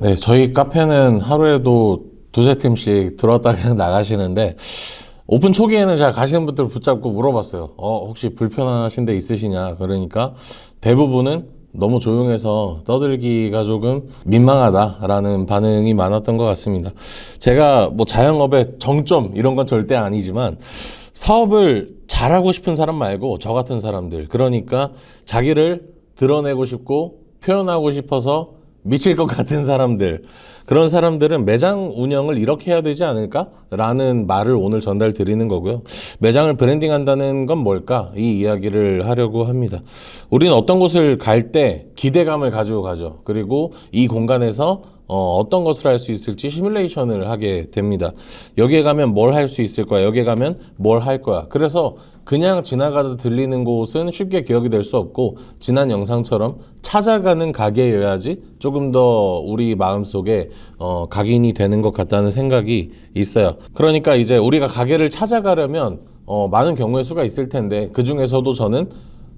네, 저희 카페는 하루에도 두세 팀씩 들어왔다 그냥 나가시는데, 오픈 초기에는 제가 가시는 분들 붙잡고 물어봤어요. 혹시 불편하신 데 있으시냐? 그러니까 대부분은 너무 조용해서 떠들기가 조금 민망하다라는 반응이 많았던 것 같습니다. 제가 뭐 자영업의 정점 이런 건 절대 아니지만, 사업을 잘하고 싶은 사람 말고 저 같은 사람들, 그러니까 자기를 드러내고 싶고 표현하고 싶어서 미칠 것 같은 사람들, 그런 사람들은 매장 운영을 이렇게 해야 되지 않을까라는 말을 오늘 전달 드리는 거고요. 매장을 브랜딩한다는 건 뭘까? 이 이야기를 하려고 합니다. 우리는 어떤 곳을 갈 때 기대감을 가지고 가죠. 그리고 이 공간에서 어떤 것을 할 수 있을지 시뮬레이션을 하게 됩니다. 여기에 가면 뭘 할 수 있을 거야, 여기에 가면 뭘 할 거야. 그래서 그냥 지나가다 들리는 곳은 쉽게 기억이 될 수 없고, 지난 영상처럼 찾아가는 가게여야지 조금 더 우리 마음속에 각인이 되는 것 같다는 생각이 있어요. 그러니까 이제 우리가 가게를 찾아가려면 많은 경우의 수가 있을 텐데, 그 중에서도 저는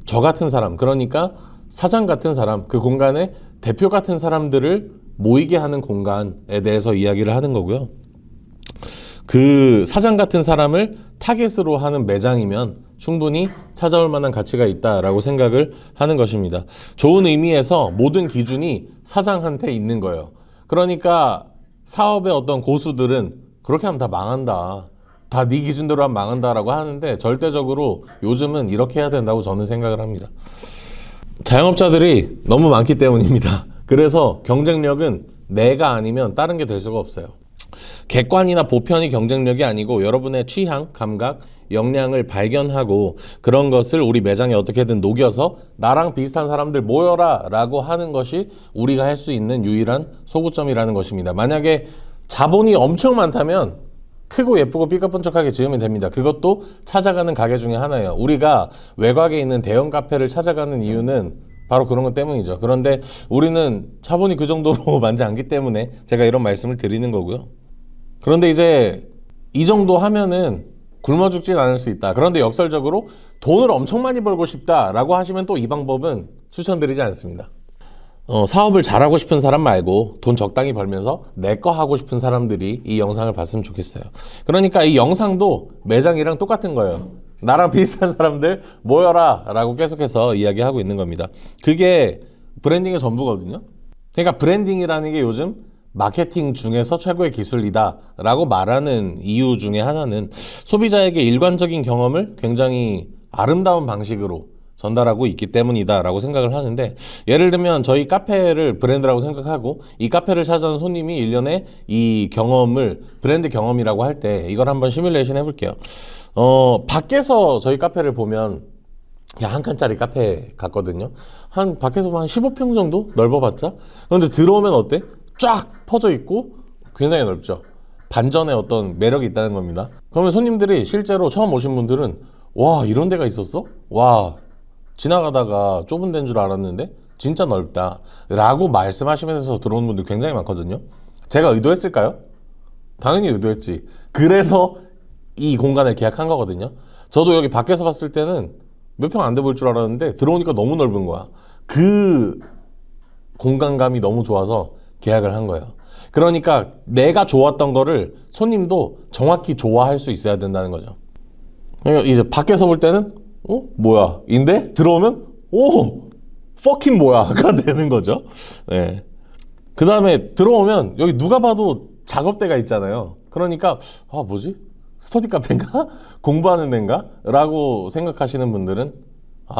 저 같은 사람, 그러니까 사장 같은 사람, 그 공간의 대표 같은 사람들을 모이게 하는 공간에 대해서 이야기를 하는 거고요. 그 사장 같은 사람을 타겟으로 하는 매장이면 충분히 찾아올 만한 가치가 있다라고 생각을 하는 것입니다. 좋은 의미에서 모든 기준이 사장한테 있는 거예요. 그러니까 사업의 어떤 고수들은 그렇게 하면 다 망한다, 다 네 기준대로 하면 망한다라고 하는데, 절대적으로 요즘은 이렇게 해야 된다고 저는 생각을 합니다. 자영업자들이 너무 많기 때문입니다. 그래서 경쟁력은 내가 아니면 다른 게 될 수가 없어요. 객관이나 보편이 경쟁력이 아니고, 여러분의 취향, 감각, 역량을 발견하고 그런 것을 우리 매장에 어떻게든 녹여서 나랑 비슷한 사람들 모여라 라고 하는 것이 우리가 할 수 있는 유일한 소구점이라는 것입니다. 만약에 자본이 엄청 많다면 크고 예쁘고 삐까뻔쩍하게 지으면 됩니다. 그것도 찾아가는 가게 중에 하나예요. 우리가 외곽에 있는 대형 카페를 찾아가는 이유는 바로 그런 것 때문이죠. 그런데 우리는 자본이 그 정도로 많지 않기 때문에 제가 이런 말씀을 드리는 거고요. 그런데 이제 이 정도 하면은 굶어 죽진 않을 수 있다. 그런데 역설적으로 돈을 엄청 많이 벌고 싶다라고 하시면 또 이 방법은 추천드리지 않습니다. 사업을 잘하고 싶은 사람 말고 돈 적당히 벌면서 내 거 하고 싶은 사람들이 이 영상을 봤으면 좋겠어요. 그러니까 이 영상도 매장이랑 똑같은 거예요. 나랑 비슷한 사람들 모여라 라고 계속해서 이야기하고 있는 겁니다. 그게 브랜딩의 전부거든요. 그러니까 브랜딩이라는 게 요즘 마케팅 중에서 최고의 기술이다 라고 말하는 이유 중에 하나는 소비자에게 일관적인 경험을 굉장히 아름다운 방식으로 전달하고 있기 때문이다 라고 생각을 하는데, 예를 들면 저희 카페를 브랜드라고 생각하고 이 카페를 찾아온 손님이 1년에 이 경험을 브랜드 경험이라고 할 때 이걸 한번 시뮬레이션 해볼게요. 밖에서 저희 카페를 보면 그냥 한 칸짜리 카페 같거든요. 밖에서 한 15평 정도 넓어봤자. 그런데 들어오면 어때? 쫙 퍼져 있고 굉장히 넓죠. 반전의 어떤 매력이 있다는 겁니다. 그러면 손님들이 실제로 처음 오신 분들은 와, 이런 데가 있었어? 와, 지나가다가 좁은 데인 줄 알았는데 진짜 넓다 라고 말씀하시면서 들어오는 분들 굉장히 많거든요. 제가 의도했을까요? 당연히 의도했지. 그래서 이 공간을 계약한 거거든요. 저도 여기 밖에서 봤을 때는 몇 평 안 돼 보일 줄 알았는데 들어오니까 너무 넓은 거야. 그 공간감이 너무 좋아서 계약을 한 거예요. 그러니까 내가 좋았던 거를 손님도 정확히 좋아할 수 있어야 된다는 거죠. 그러니까 이제 밖에서 볼 때는 뭐야? 인데 들어오면 fucking 뭐야가 되는 거죠. 네. 그 다음에 들어오면 여기 누가 봐도 작업대가 있잖아요. 그러니까 뭐지? 스터디 카페인가? 공부하는 데인가? 라고 생각하시는 분들은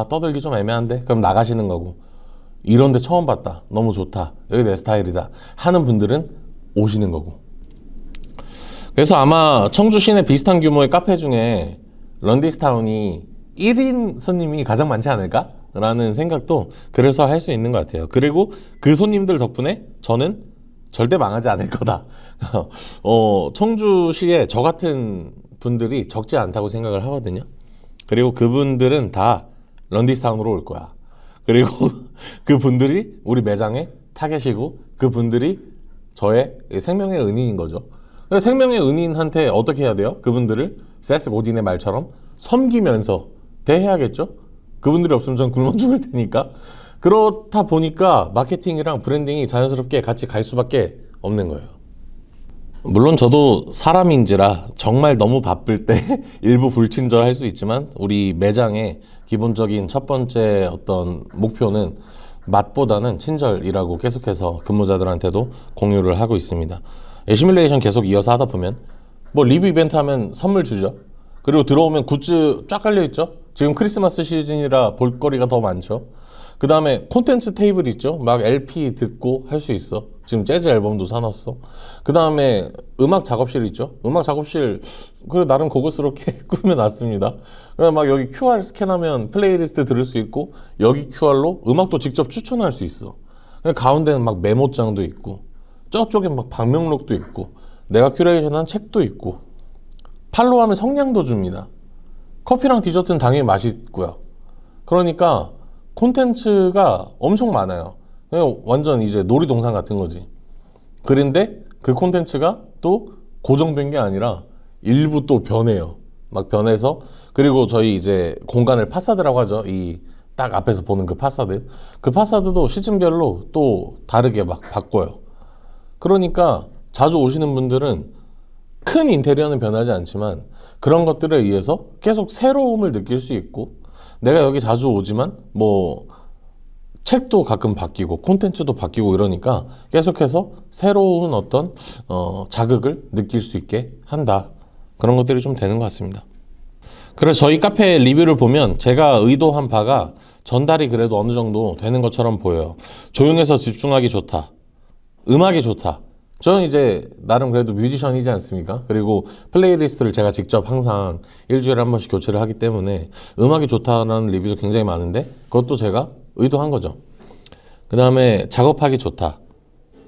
떠들기 좀 애매한데? 그럼 나가시는 거고, 이런 데 처음 봤다, 너무 좋다, 여기 내 스타일이다 하는 분들은 오시는 거고. 그래서 아마 청주 시내 비슷한 규모의 카페 중에 런디스타운이 1인 손님이 가장 많지 않을까? 라는 생각도 그래서 할 수 있는 것 같아요. 그리고 그 손님들 덕분에 저는 절대 망하지 않을 거다. 청주시에 저 같은 분들이 적지 않다고 생각을 하거든요. 그리고 그분들은 다 런디스타운으로 올 거야. 그리고 그분들이 우리 매장의 타겟이고, 그분들이 저의 생명의 은인인 거죠. 생명의 은인한테 어떻게 해야 돼요? 그분들을 세스 고딘의 말처럼 섬기면서 대해야겠죠? 그분들이 없으면 전 굶어 죽을 테니까. 그렇다 보니까 마케팅이랑 브랜딩이 자연스럽게 같이 갈 수밖에 없는 거예요. 물론 저도 사람인지라 정말 너무 바쁠 때 일부 불친절할 수 있지만 우리 매장의 기본적인 첫 번째 어떤 목표는 맛보다는 친절이라고 계속해서 근무자들한테도 공유를 하고 있습니다. 시뮬레이션 계속 이어서 하다 보면 뭐 리뷰 이벤트 하면 선물 주죠. 그리고 들어오면 굿즈 쫙 깔려 있죠. 지금 크리스마스 시즌이라 볼거리가 더 많죠. 그 다음에 콘텐츠 테이블 있죠. 막 LP 듣고 할 수 있어. 지금 재즈 앨범도 사놨어. 그 다음에 음악 작업실 있죠. 음악 작업실 그 나름 고급스럽게 꾸며놨습니다. 그냥 막 여기 QR 스캔하면 플레이리스트 들을 수 있고 여기 QR로 음악도 직접 추천할 수 있어. 가운데는 막 메모장도 있고 저쪽에 막 방명록도 있고 내가 큐레이션한 책도 있고 팔로우하면 성냥도 줍니다. 커피랑 디저트는 당연히 맛있고요. 그러니까 콘텐츠가 엄청 많아요. 그냥 완전 이제 놀이동산 같은 거지. 그런데 그 콘텐츠가 또 고정된 게 아니라 일부 또 변해요. 막 변해서 그리고 저희 이제 공간을 파사드라고 하죠. 이 딱 앞에서 보는 그 파사드. 그 파사드도 시즌별로 또 다르게 막 바꿔요. 그러니까 자주 오시는 분들은 큰 인테리어는 변하지 않지만 그런 것들에 의해서 계속 새로움을 느낄 수 있고 내가 여기 자주 오지만 뭐 책도 가끔 바뀌고 콘텐츠도 바뀌고 이러니까 계속해서 새로운 어떤 자극을 느낄 수 있게 한다. 그런 것들이 좀 되는 것 같습니다. 그래서 저희 카페 리뷰를 보면 제가 의도한 바가 전달이 그래도 어느 정도 되는 것처럼 보여요. 조용해서 집중하기 좋다. 음악이 좋다. 저는 이제 나름 그래도 뮤지션이지 않습니까? 그리고 플레이리스트를 제가 직접 항상 일주일에 한 번씩 교체를 하기 때문에 음악이 좋다라는 리뷰도 굉장히 많은데 그것도 제가 의도한 거죠. 그 다음에 작업하기 좋다.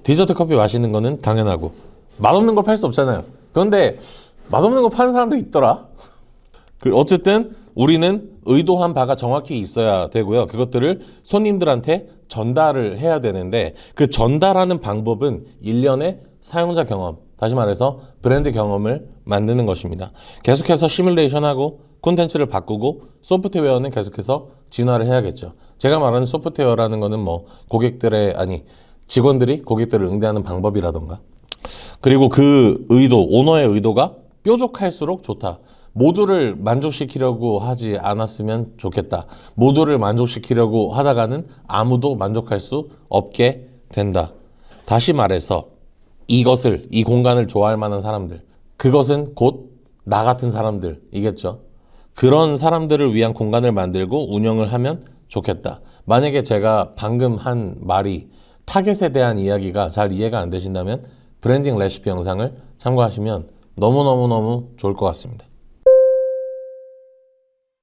디저트 커피 마시는 거는 당연하고 맛없는 거 팔 수 없잖아요. 그런데 맛없는 거 파는 사람도 있더라. 어쨌든 우리는 의도한 바가 정확히 있어야 되고요. 그것들을 손님들한테 전달을 해야 되는데 그 전달하는 방법은 일련의 사용자 경험, 다시 말해서 브랜드 경험을 만드는 것입니다. 계속해서 시뮬레이션하고 콘텐츠를 바꾸고 소프트웨어는 계속해서 진화를 해야겠죠. 제가 말하는 소프트웨어라는 거는 뭐 직원들이 고객들을 응대하는 방법이라던가 그리고 그 의도, 오너의 의도가 뾰족할수록 좋다. 모두를 만족시키려고 하지 않았으면 좋겠다. 모두를 만족시키려고 하다가는 아무도 만족할 수 없게 된다. 다시 말해서 이 공간을 좋아할 만한 사람들, 그것은 곧 나 같은 사람들이겠죠. 그런 사람들을 위한 공간을 만들고 운영을 하면 좋겠다. 만약에 제가 방금 한 말이 타겟에 대한 이야기가 잘 이해가 안 되신다면 브랜딩 레시피 영상을 참고하시면 너무너무너무 좋을 것 같습니다.